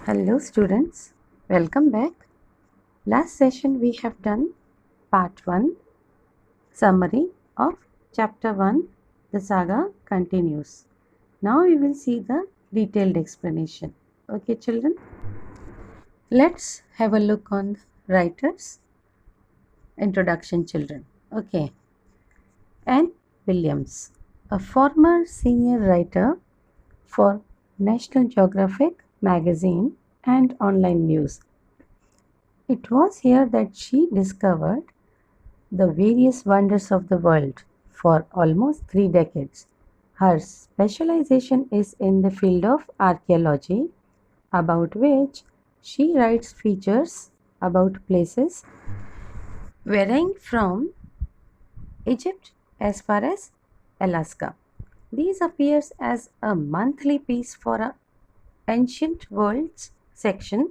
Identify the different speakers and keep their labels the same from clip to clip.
Speaker 1: Hello students, welcome back. Last session we have done part 1 summary of chapter 1. The saga continues. Now we will see the detailed explanation. Okay children, let's have a look on the writer's introduction children. Okay, Anne Williams, a former senior writer for National Geographic magazine and online news. It was here that she discovered the various wonders of the world for almost 3 decades. Her specialization is in the field of archaeology, about which she writes features about places varying from Egypt as far as Alaska. These appears as a monthly piece for a Ancient Worlds section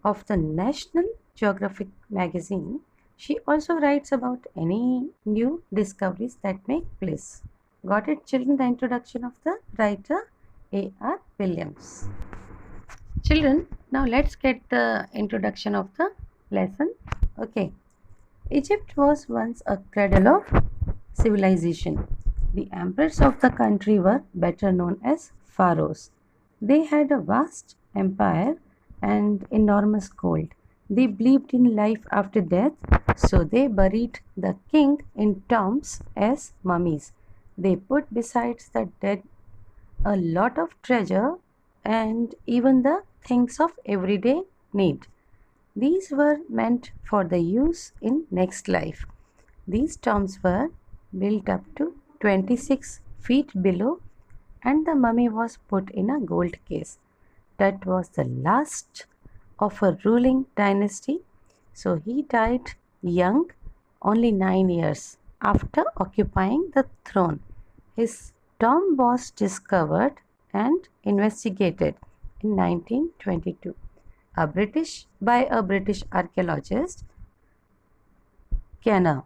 Speaker 1: of the National Geographic magazine. She also writes about any new discoveries that make place. Got it, children? The introduction of the writer A.R. Williams. Children, now let's get the introduction of the lesson. Okay. Egypt was once a cradle of civilization. The emperors of the country were better known as pharaohs. They had a vast empire and enormous gold. They believed in life after death, so they buried the king in tombs as mummies. They put besides the dead a lot of treasure and even the things of everyday need. These were meant for the use in next life. These tombs were built up to 26 feet below and the mummy was put in a gold case. That was the last of a ruling dynasty. So he died young, only 9 years after occupying the throne. His tomb was discovered and investigated in 1922 by a British archaeologist, Kenner,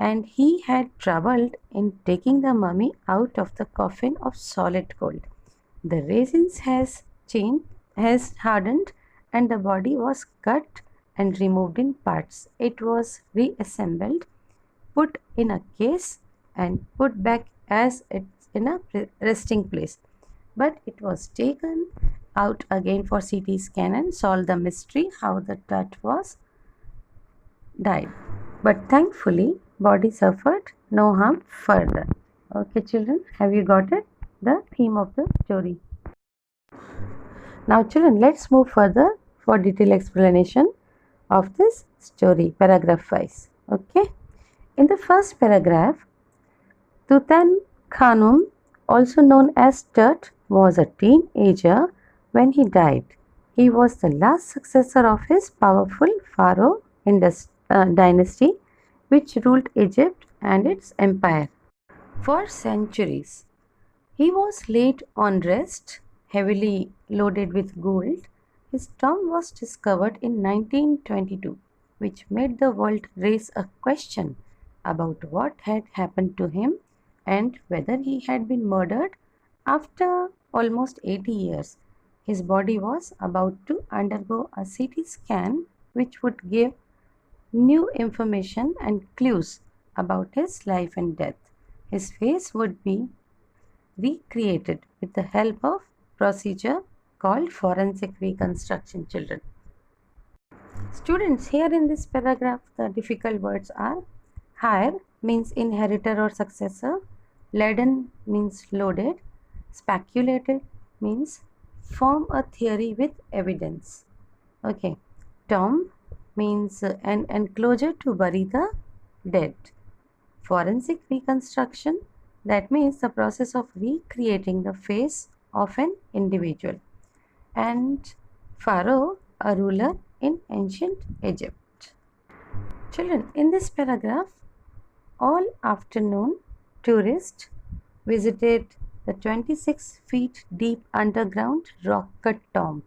Speaker 1: and he had troubled in taking the mummy out of the coffin of solid gold. The resins has hardened and the body was cut and removed in parts. It was reassembled, put in a case and put back as it's in a resting place. But it was taken out again for CT scan and solve the mystery how the Tut was died. But thankfully, body suffered no harm further. Okay, children, have you got it? The theme of the story. Now, children, let's move further for detailed explanation of this story, paragraph wise. Okay, in the first paragraph, Tutankhamun, also known as Tut, was a teenager when he died. He was the last successor of his powerful pharaoh dynasty, which ruled Egypt and its empire for centuries. He was laid on rest, heavily loaded with gold. His tomb was discovered in 1922, which made the world raise a question about what had happened to him and whether he had been murdered. After almost 80 years, his body was about to undergo a CT scan, which would give new information and clues about his life and death. His face would be recreated with the help of procedure called forensic reconstruction, children. Students, here in this paragraph the difficult words are heir means inheritor or successor, laden means loaded, speculated means form a theory with evidence. Okay, tomb means an enclosure to bury the dead. Forensic reconstruction, that means the process of recreating the face of an individual. And pharaoh, a ruler in ancient Egypt. Children, in this paragraph, all afternoon tourists visited the 26 feet deep underground rock cut tomb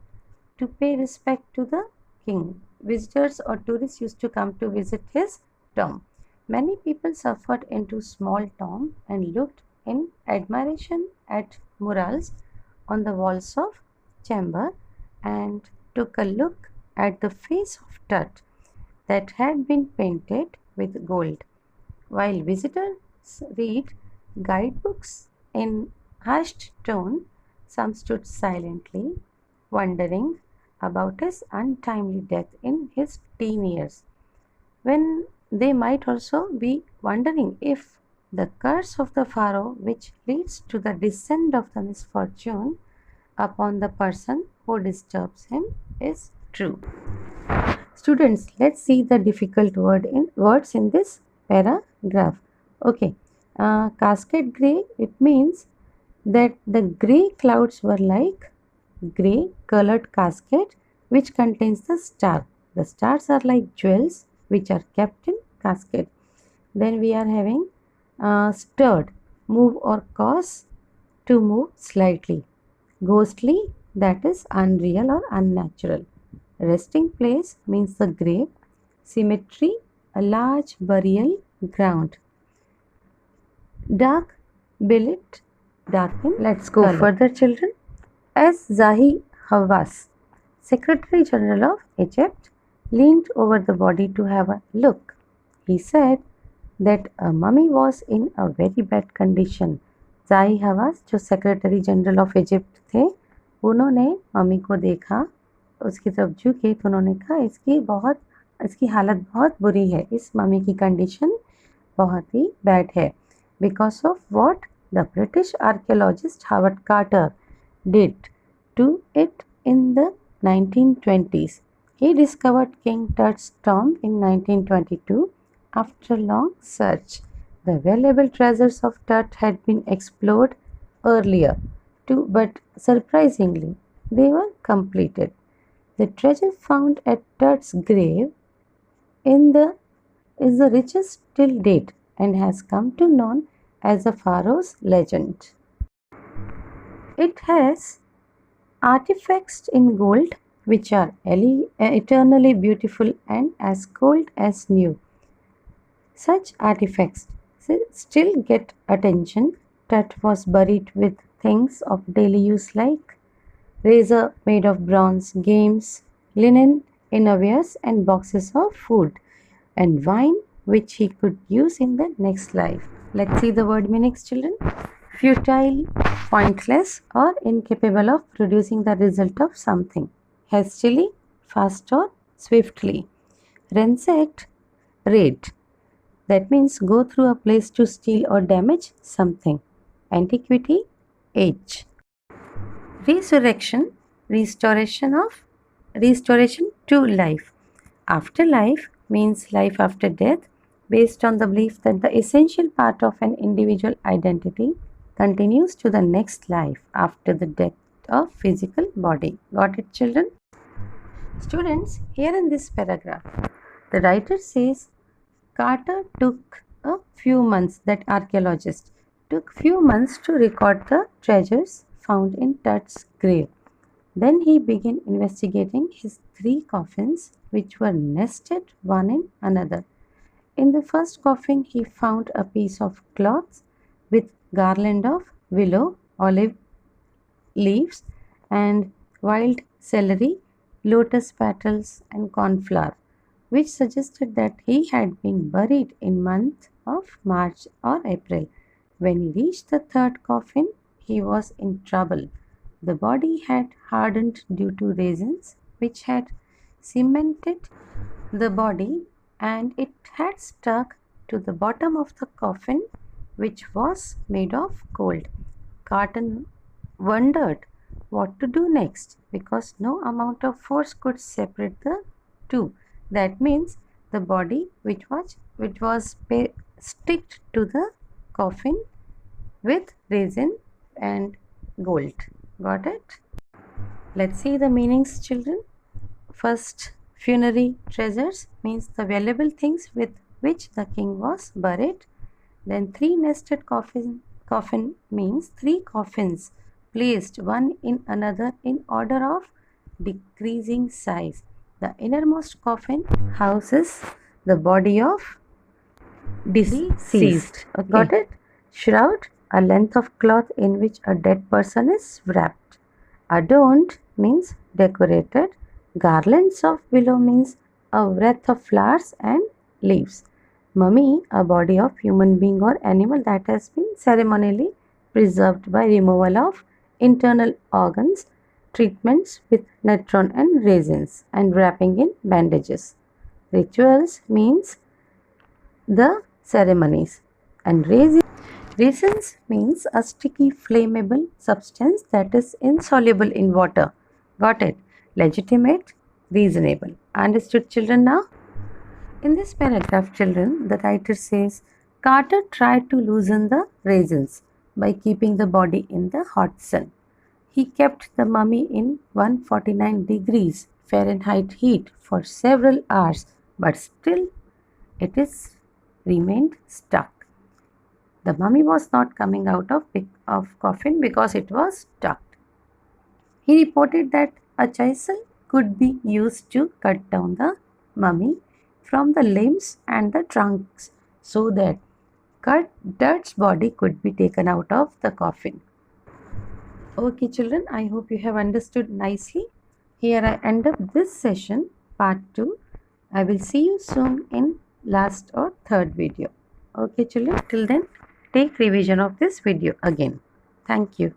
Speaker 1: to pay respect to the king. Visitors or tourists used to come to visit his tomb. Many people suffered into small tomb and looked in admiration at murals on the walls of chamber and took a look at the face of Tut that had been painted with gold. While visitors read guidebooks in hushed tone, some stood silently, wondering about his untimely death in his teen years, when they might also be wondering if the curse of the Pharaoh, which leads to the descent of the misfortune upon the person who disturbs him, is true. Students, let's see the difficult words in this paragraph. Okay, cascade gray, it means that the gray clouds were like gray colored cascade which contains the star. The stars are like jewels which are kept in cascade. Then we are having stirred, move or cause to move slightly. Ghostly, that is unreal or unnatural. Resting place means the grave. Cemetery, a large burial ground. Dark, billet, darken. Let's go further, children. As Zahi Hawass, Secretary General of Egypt, leaned over the body to have a look, he said that a mummy was in a very bad condition. Zahi Hawass, जो secretary general of Egypt थे, उन्होंने mummy को देखा, उसकी तरफ झुके तो उन्होंने कहा इसकी हालत बहुत बुरी है, इस मम्मी की कंडीशन बहुत ही बैड है. Because of what the British archaeologist Howard Carter did to it in the 1920s. He discovered King Tut's tomb in 1922 after long search. The valuable treasures of Tut had been explored earlier too, but surprisingly, they were completed. The treasure found at Tut's grave is the richest till date and has come to known as the Pharaoh's legend. It has artifacts in gold which are eternally beautiful and as gold as new. Such artifacts still get attention. Tut was buried with things of daily use like razor made of bronze, games, linen, innerwears and boxes of food and wine which he could use in the next life. Let's see the word meanings, children. Futile, pointless or incapable of producing the result of something. Hastily, fast or swiftly. Ransacked, raid. That means go through a place to steal or damage something. Antiquity, age. Resurrection, restoration to life. Afterlife means life after death, based on the belief that the essential part of an individual identity continues to the next life after the death of physical body. Got it, children? Students, here in this paragraph, the writer says Carter took a few months, that archaeologist took few months to record the treasures found in Tut's grave. Then he began investigating his 3 coffins which were nested one in another. In the first coffin, he found a piece of cloth with garland of willow, olive leaves and wild celery, lotus petals and cornflower, which suggested that he had been buried in month of March or April. When he reached the third coffin, he was in trouble. The body had hardened due to raisins which had cemented the body and it had stuck to the bottom of the coffin which was made of gold. Carton wondered what to do next because no amount of force could separate the two. That means the body which was sticked to the coffin with resin and gold. Got it? Let's see the meanings, children. First, funerary treasures means the valuable things with which the king was buried. Then 3 nested coffin means 3 coffins placed one in another in order of decreasing size. The innermost coffin houses the body of deceased. Okay. Got it? Shroud, a length of cloth in which a dead person is wrapped. Adorned means decorated. Garlands of willow means a wreath of flowers and leaves. Mummy, a body of human being or animal that has been ceremonially preserved by removal of internal organs, treatments with natron and resins, and wrapping in bandages. Rituals means the ceremonies, and resins means a sticky flammable substance that is insoluble in water. Got it? Legitimate, reasonable. Understood, children, now? In this paragraph, children, the writer says Carter tried to loosen the resins by keeping the body in the hot sun. He kept the mummy in 149 degrees Fahrenheit heat for several hours, but still it is remained stuck. The mummy was not coming out of coffin because it was stuck. He reported that a chisel could be used to cut down the mummy from the limbs and the trunks so that Dirt's body could be taken out of the coffin. Okay, children, I hope you have understood nicely. Here I end up this session, part 2. I will see you soon in last or third video. Okay, children, till then, take revision of this video again. Thank you.